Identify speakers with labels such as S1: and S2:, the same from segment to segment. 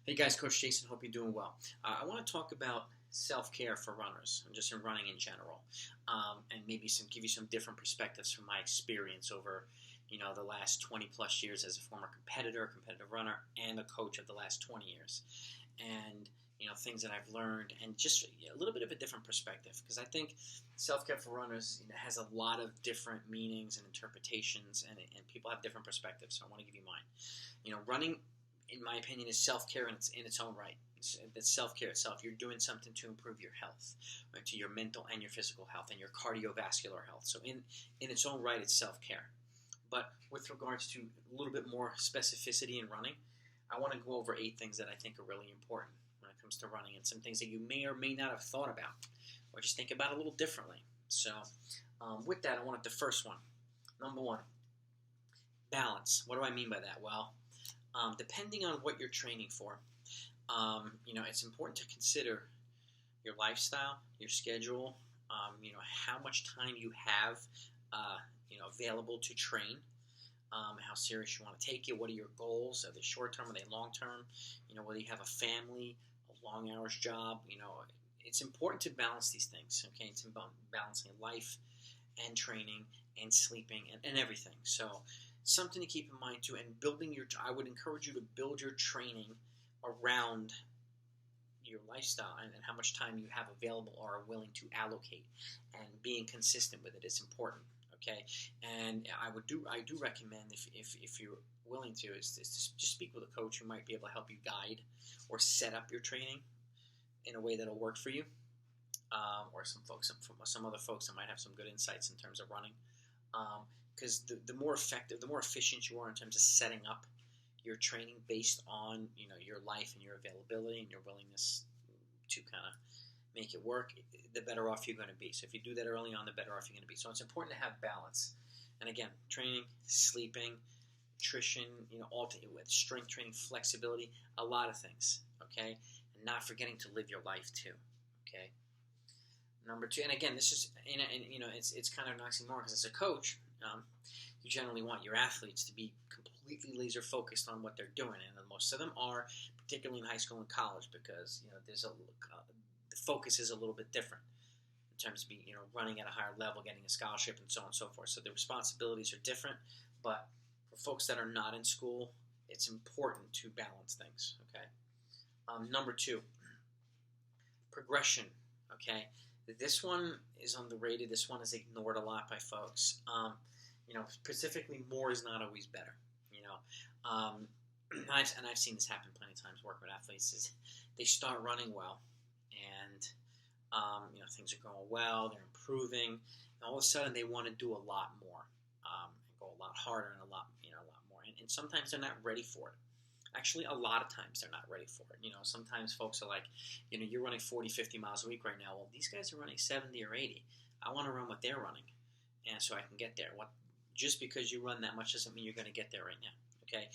S1: Hey guys, Coach Jason. Hope you're doing well. I want to talk about self-care for runners, and just in running in general, and maybe give you some different perspectives from my experience over, the last 20 plus years as a former competitive runner, and a coach of the last 20 years, and things that I've learned, and just a little bit of a different perspective, because I think self-care for runners has a lot of different meanings and interpretations, and people have different perspectives. So I want to give you mine. Running, in my opinion, is self-care in its own right. It's self-care itself. You're doing something to improve your health, right, to your mental and your physical health and your cardiovascular health. So in its own right, it's self-care. But with regards to a little bit more specificity in running, I want to go over 8 things that I think are really important when it comes to running, and some things that you may or may not have thought about, or just think about a little differently. So with that, I wanted the first one. Number 1, balance. What do I mean by that? Well, depending on what you're training for, it's important to consider your lifestyle, your schedule, how much time you have, available to train, how serious you want to take it, what are your goals, are they short-term, are they long-term, whether you have a family, a long hours job, it's important to balance these things, okay? It's about balancing life and training and sleeping and everything. So something to keep in mind too, and I would encourage you to build your training around your lifestyle and how much time you have available or are willing to allocate, and being consistent with it is important. Okay, and I do recommend, if you're willing to, is to just speak with a coach who might be able to help you guide or set up your training in a way that'll work for you, or some other folks that might have some good insights in terms of running. Because the more effective, the more efficient you are in terms of setting up your training based on your life and your availability and your willingness to kind of make it work, the better off you're going to be. So if you do that early on, the better off you're going to be. So it's important to have balance. And again, training, sleeping, nutrition, with strength training, flexibility, a lot of things. Okay, and not forgetting to live your life too. Okay. Number 2, and again, this is it's kind of an oxymoron, because as a coach, you generally want your athletes to be completely laser focused on what they're doing, and most of them are, particularly in high school and college, because the focus is a little bit different in terms of running at a higher level, getting a scholarship, and so on and so forth. So the responsibilities are different, but for folks that are not in school, it's important to balance things. Okay. Number 2, progression. Okay. This one is underrated. This one is ignored a lot by folks. Specifically, more is not always better. And I've seen this happen plenty of times working with athletes. Is they start running well, and things are going well, they're improving, and all of a sudden they want to do a lot more, and go a lot harder and a lot more. And sometimes they're not ready for it. Actually, a lot of times they're not ready for it. Sometimes folks are like, you're running 40, 50 miles a week right now. Well, these guys are running 70 or 80. I want to run what they're running, and so I can get there. Just because you run that much doesn't mean you're going to get there right now. Okay,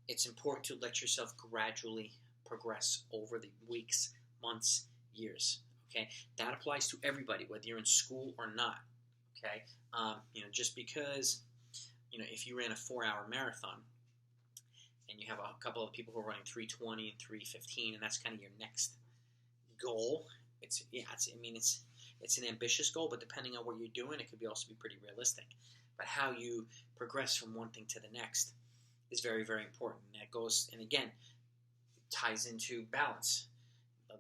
S1: it's important to let yourself gradually progress over the weeks, months, years. Okay, that applies to everybody, whether you're in school or not. Okay, just because if you ran a 4-hour marathon, and you have a couple of people who are running 3:20 and 3:15, and that's kind of your next goal. It's an ambitious goal, but depending on what you're doing, it could also be pretty realistic. But how you progress from one thing to the next is very, very important. And that goes, and again, it ties into balance.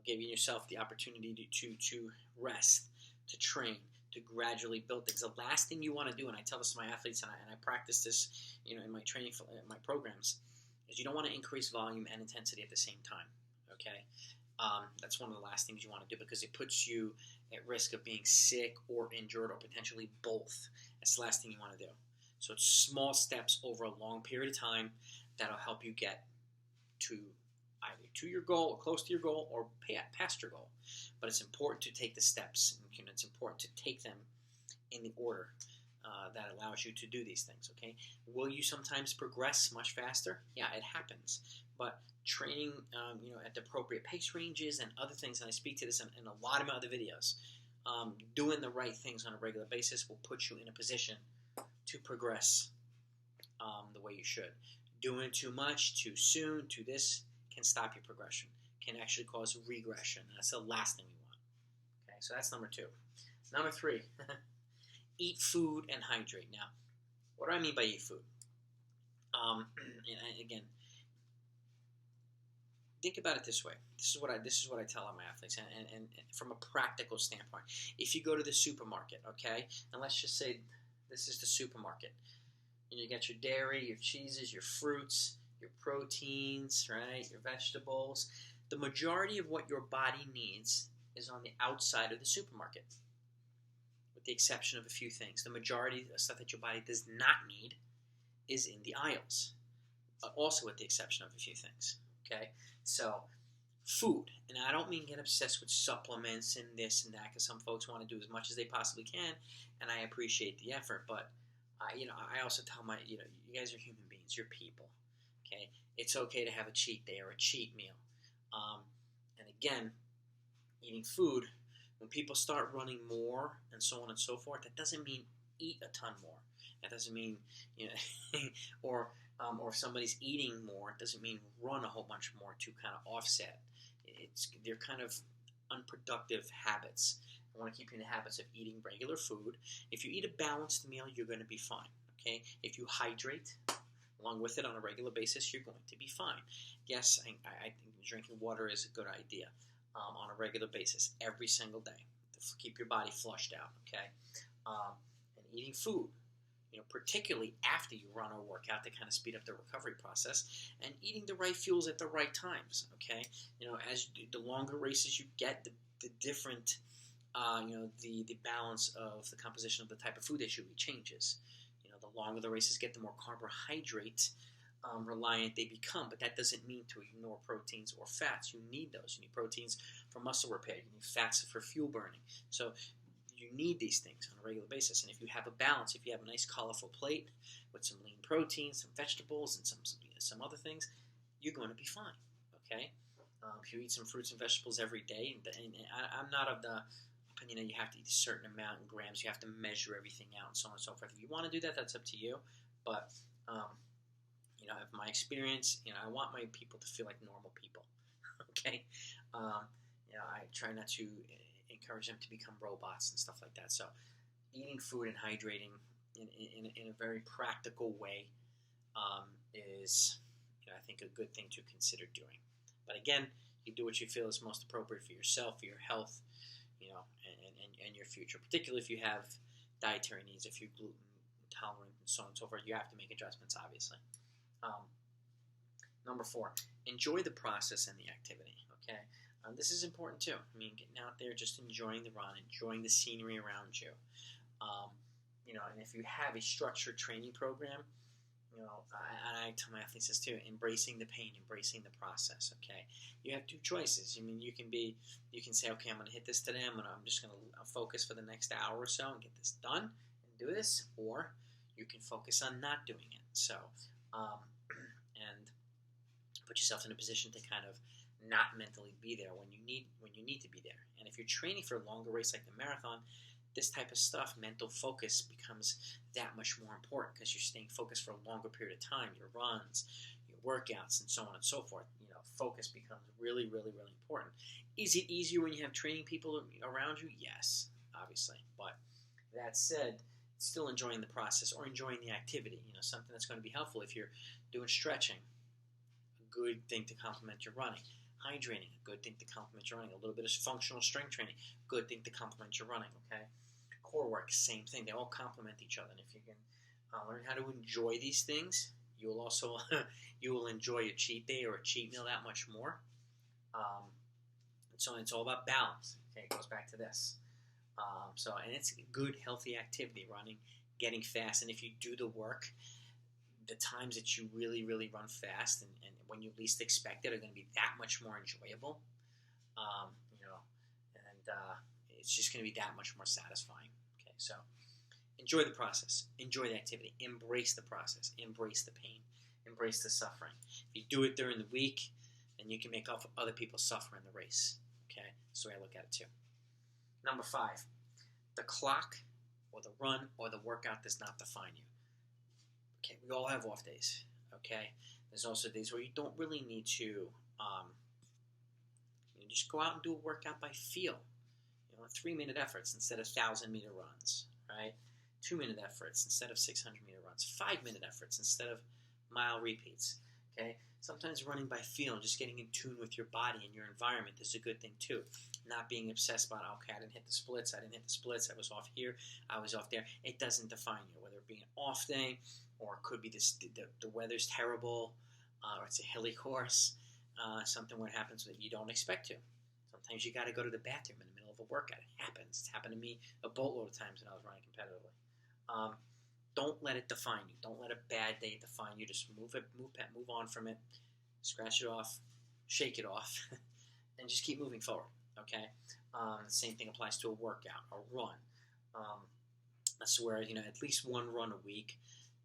S1: Giving yourself the opportunity to rest, to train, to gradually build things. The last thing you want to do, and I tell this to my athletes, and I practice this, in my training, in my programs, is you don't want to increase volume and intensity at the same time. Okay, that's one of the last things you want to do, because it puts you at risk of being sick or injured, or potentially both. That's the last thing you want to do. So it's small steps over a long period of time that'll help you get to either to your goal, or close to your goal, or past your goal. But it's important to take the steps, and it's important to take them in the order that allows you to do these things. Okay, will you sometimes progress much faster? Yeah, it happens. But training, at the appropriate pace ranges and other things, and I speak to this in a lot of my other videos, doing the right things on a regular basis will put you in a position to progress the way you should. Doing too much, too soon, to this can stop your progression, can actually cause regression. And that's the last thing we want. Okay, so that's number 2. Number 3, eat food and hydrate. Now, what do I mean by eat food? And again, think about it this way. This is what I tell all my athletes, and from a practical standpoint. If you go to the supermarket, okay, and let's just say this is the supermarket, and you got your dairy, your cheeses, your fruits, your proteins, right, your vegetables. The majority of what your body needs is on the outside of the supermarket, with the exception of a few things. The majority of stuff that your body does not need is in the aisles, also with the exception of a few things. Okay, so food, and I don't mean get obsessed with supplements and this and that, because some folks want to do as much as they possibly can, and I appreciate the effort. But I also tell you guys are human beings, you're people. Okay, it's okay to have a cheat day or a cheat meal. And again, eating food, when people start running more and so on and so forth, that doesn't mean eat a ton more. That doesn't mean or if somebody's eating more, it doesn't mean run a whole bunch more to kind of offset. They're kind of unproductive habits. I want to keep you in the habits of eating regular food. If you eat a balanced meal, you're going to be fine. Okay, if you hydrate along with it on a regular basis, you're going to be fine. Yes, I think drinking water is a good idea on a regular basis every single day to keep your body flushed out. Okay, and eating food, particularly after you run or work out, to kind of speed up the recovery process, and eating the right fuels at the right times. Okay, as the longer races you get, the different, the balance of the composition of the type of food that you eat changes. The longer the races get, the more carbohydrate reliant they become, but that doesn't mean to ignore proteins or fats. You need those. You need proteins for muscle repair. You need fats for fuel burning. So you need these things on a regular basis. And if you have a balance, if you have a nice colorful plate with some lean proteins, some vegetables, and some other things, you're going to be fine. Okay. If you eat some fruits and vegetables every day, and I'm not of the opinion that you have to eat a certain amount in grams. You have to measure everything out and so on and so forth. If you want to do that, that's up to you. But in my experience, I want my people to feel like normal people. Okay. I try not to encourage them to become robots and stuff like that. So eating food and hydrating in a very practical way is, I think, a good thing to consider doing. But again, you do what you feel is most appropriate for yourself, for your health, and your future. Particularly if you have dietary needs, if you're gluten intolerant and so on and so forth, you have to make adjustments, obviously. Number 4, enjoy the process and the activity. Okay. This is important too. Getting out there, just enjoying the run, enjoying the scenery around you. And if you have a structured training program, and I tell my athletes this too, embracing the pain, embracing the process. Okay, you have 2 choices. You can say, okay, I'm going to hit this today. I'm just going to focus for the next hour or so and get this done and do this, or you can focus on not doing it. So, and put yourself in a position to kind of not mentally be there when you need to be there. And if you're training for a longer race like the marathon, this type of stuff, mental focus, becomes that much more important because you're staying focused for a longer period of time. Your runs, your workouts, and so on and so forth. Focus becomes really, really, really important. Is it easier when you have training people around you? Yes, obviously. But that said, still enjoying the process or enjoying the activity. Something that's going to be helpful if you're doing stretching. A good thing to complement your running. Hydrating, a good thing to complement your running. A little bit of functional strength training, good thing to complement your running. Okay, core work, same thing. They all complement each other. And if you can learn how to enjoy these things, you will enjoy a cheat day or a cheat meal that much more. So it's all about balance. Okay, it goes back to this. And it's good, healthy activity, running, getting fast, and if you do the work, the times that you really, really run fast and when you least expect it are going to be that much more enjoyable. It's just going to be that much more satisfying. Okay, so enjoy the process, enjoy the activity, embrace the process, embrace the pain, embrace the suffering. If you do it during the week, then you can make other people suffer in the race. Okay, that's the way I look at it too. Number 5, the clock or the run or the workout does not define you. Okay, we all have off days. Okay, there's also days where you don't really need to Um, just go out and do a workout by feel. 3-minute efforts instead of 1,000-meter runs, right? 2-minute efforts instead of 600-meter runs. 5-minute efforts instead of mile repeats. Okay. Sometimes running by feel and just getting in tune with your body and your environment is a good thing too. Not being obsessed about, okay, I didn't hit the splits, I was off here, I was off there. It doesn't define you, whether it be an off day or it could be the weather's terrible or it's a hilly course, something where it happens that you don't expect to. Sometimes you got to go to the bathroom in the middle of a workout. It happens. It's happened to me a boatload of times when I was running competitively. Don't let it define you. Don't let a bad day define you. Just move on from it, scratch it off, shake it off, and just keep moving forward. Okay. The same thing applies to a workout, a run. That's where at least one run a week.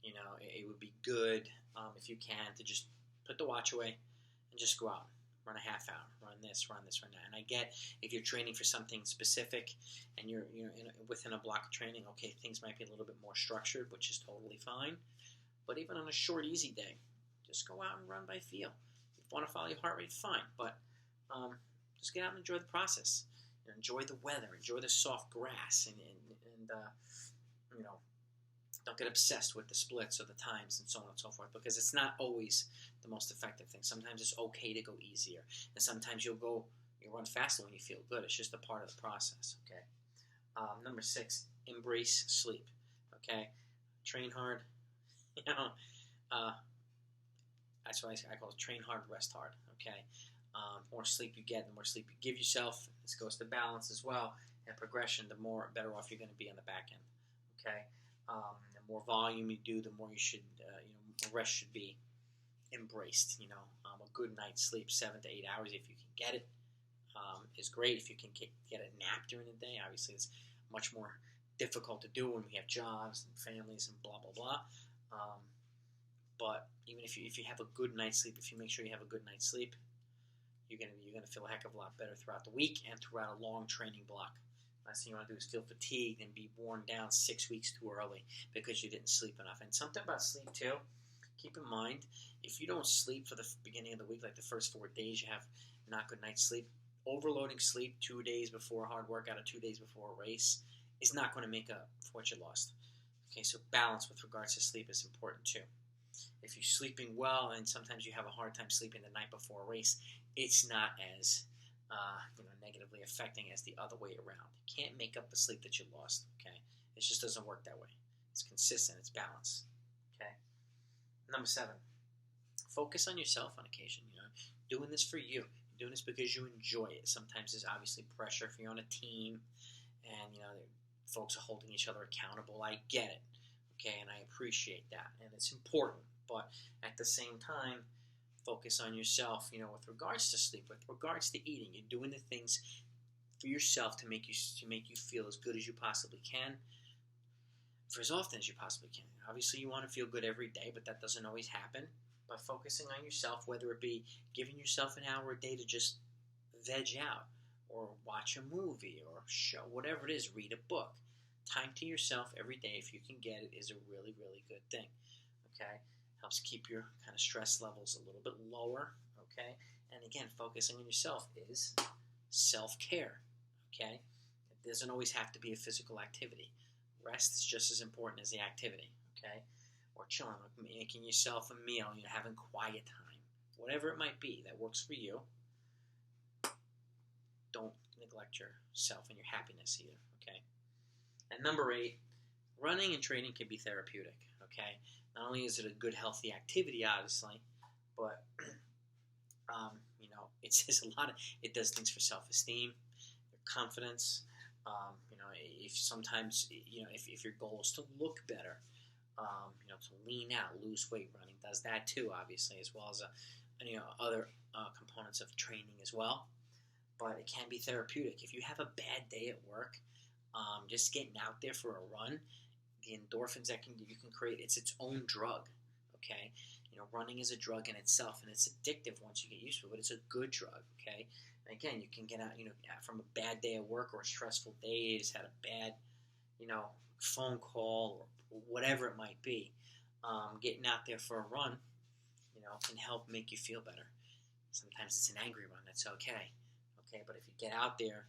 S1: It would be good if you can to just put the watch away and just go out. Run a half hour, run this, run that. And I get if you're training for something specific and you're within a block of training, okay, things might be a little bit more structured, which is totally fine. But even on a short, easy day, just go out and run by feel. If you want to follow your heart rate, fine. But just get out and enjoy the process. Enjoy the weather, enjoy the soft grass, and don't get obsessed with the splits or the times and so on and so forth, because it's not always the most effective thing. Sometimes it's okay to go easier, and sometimes you'll run faster when you feel good. It's just a part of the process. Okay. Number 6, embrace sleep. Okay, train hard. That's why I call it train hard, rest hard. Okay. The more sleep you get, the more sleep you give yourself. This goes to balance as well and progression. The better off you're going to be on the back end. Okay. The more volume you do, the more you should, rest should be embraced. A good night's sleep, 7 to 8 hours, if you can get it, is great. If you can get a nap during the day, obviously it's much more difficult to do when we have jobs and families and blah blah blah. But even if you have a good night's sleep, if you make sure you have a good night's sleep, you're gonna feel a heck of a lot better throughout the week and throughout a long training block. Last thing you want to do is feel fatigued and be worn down 6 weeks too early because you didn't sleep enough. And something about sleep too, keep in mind, if you don't sleep for the beginning of the week, like the first 4 days, you have not good night's sleep, overloading sleep 2 days before a hard workout or 2 days before a race is not going to make up for what you lost. Okay, so balance with regards to sleep is important too. If you're sleeping well and sometimes you have a hard time sleeping the night before a race, it's not as negatively affecting as the other way around. You can't make up the sleep that you lost. Okay, it just doesn't work that way. It's consistent. It's balanced. Okay. Number 7, focus on yourself on occasion. Doing this for you. You're doing this because you enjoy it. Sometimes there's obviously pressure if you're on a team, and folks are holding each other accountable. I get it. Okay, and I appreciate that, and it's important. But at the same time, focus on yourself, with regards to sleep, with regards to eating. You're doing the things for yourself to make you feel as good as you possibly can for as often as you possibly can. Obviously, you want to feel good every day, but that doesn't always happen. But focusing on yourself, whether it be giving yourself an hour a day to just veg out or watch a movie or a show, whatever it is, read a book. Time to yourself every day, if you can get it, is a really, really good thing. Okay? Helps keep your kind of stress levels a little bit lower, okay? And again, focusing on yourself is self-care, okay? It doesn't always have to be a physical activity. Rest is just as important as the activity, okay? Or chilling, like making yourself a meal, having quiet time. Whatever it might be that works for you, don't neglect yourself and your happiness either, okay? And number 8, running and training can be therapeutic, okay? Not only is it a good, healthy activity, obviously, but it says a lot. It does things for self-esteem, your confidence. If sometimes if your goal is to look better, to lean out, lose weight, running does that too, obviously, as well as other components of training as well. But it can be therapeutic. If you have a bad day at work, just getting out there for a run. The endorphins that you can create, it's its own drug, okay? Running is a drug in itself, and it's addictive once you get used to it, but it's a good drug, okay? And again, you can get out, from a bad day at work or a stressful day, you just had a bad, phone call or whatever it might be. Getting out there for a run, can help make you feel better. Sometimes it's an angry run. That's okay. Okay, but if you get out there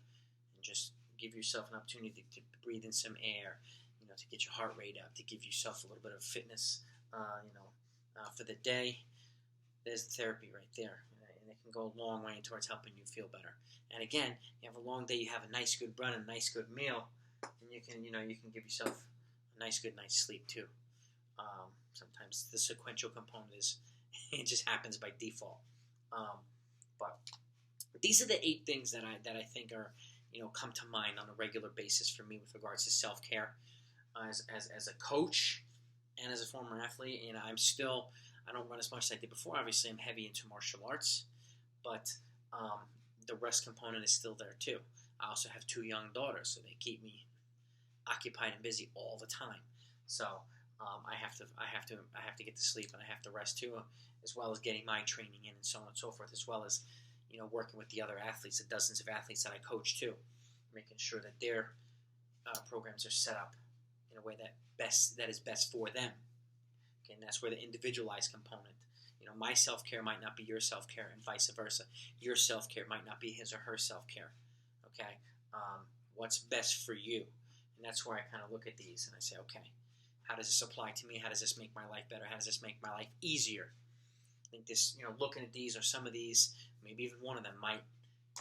S1: and just give yourself an opportunity to breathe in some air, to get your heart rate up, to give yourself a little bit of fitness, for the day, there's therapy right there. And it can go a long way towards helping you feel better. And again, you have a long day, you have a nice good run, a nice good meal, and you can give yourself a nice good night's sleep too. Sometimes the sequential component is it just happens by default. But these are the 8 things that I think are come to mind on a regular basis for me with regards to self-care. As a coach and as a former athlete, I don't run as much as I did before. Obviously, I'm heavy into martial arts, but the rest component is still there too. I also have 2 young daughters, so they keep me occupied and busy all the time. So I have to get to sleep, and I have to rest too, as well as getting my training in and so on and so forth, as well as working with the other athletes, the dozens of athletes that I coach too, making sure that their programs are set up in a way that is best for them. Okay, and that's where the individualized component. My self-care might not be your self-care, and vice versa. Your self-care might not be his or her self-care. Okay, what's best for you? And that's where I kind of look at these and I say, okay, how does this apply to me? How does this make my life better? How does this make my life easier? I think this, looking at these or some of these, maybe even one of them might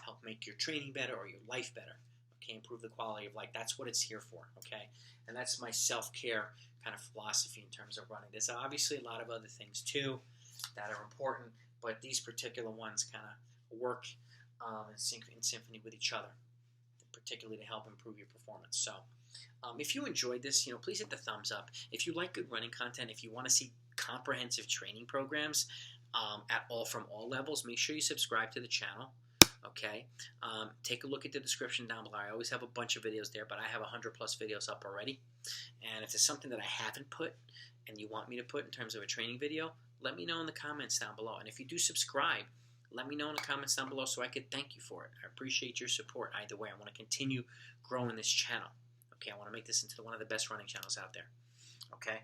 S1: help make your training better or your life better. Okay, improve the quality of life. That's what it's here for. Okay, and that's my self-care kind of philosophy in terms of running. There's obviously a lot of other things too that are important, but these particular ones kind of work in symphony with each other, particularly to help improve your performance. So if you enjoyed this, please hit the thumbs up. If you like good running content, if you want to see comprehensive training programs from all levels, make sure you subscribe to the channel. Okay, take a look at the description down below. I always have a bunch of videos there, but I have 100 plus videos up already. And if there's something that I haven't put and you want me to put in terms of a training video, let me know in the comments down below. And if you do subscribe, let me know in the comments down below so I could thank you for it. I appreciate your support either way. I want to continue growing this channel. Okay, I want to make this into one of the best running channels out there. Okay,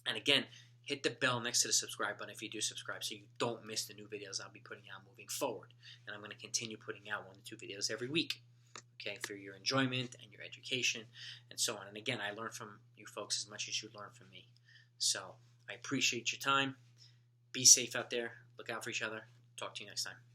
S1: and again, hit the bell next to the subscribe button if you do subscribe so you don't miss the new videos I'll be putting out moving forward. And I'm going to continue putting out 1 to 2 videos every week, okay, for your enjoyment and your education and so on. And again, I learn from you folks as much as you learn from me. So I appreciate your time. Be safe out there. Look out for each other. Talk to you next time.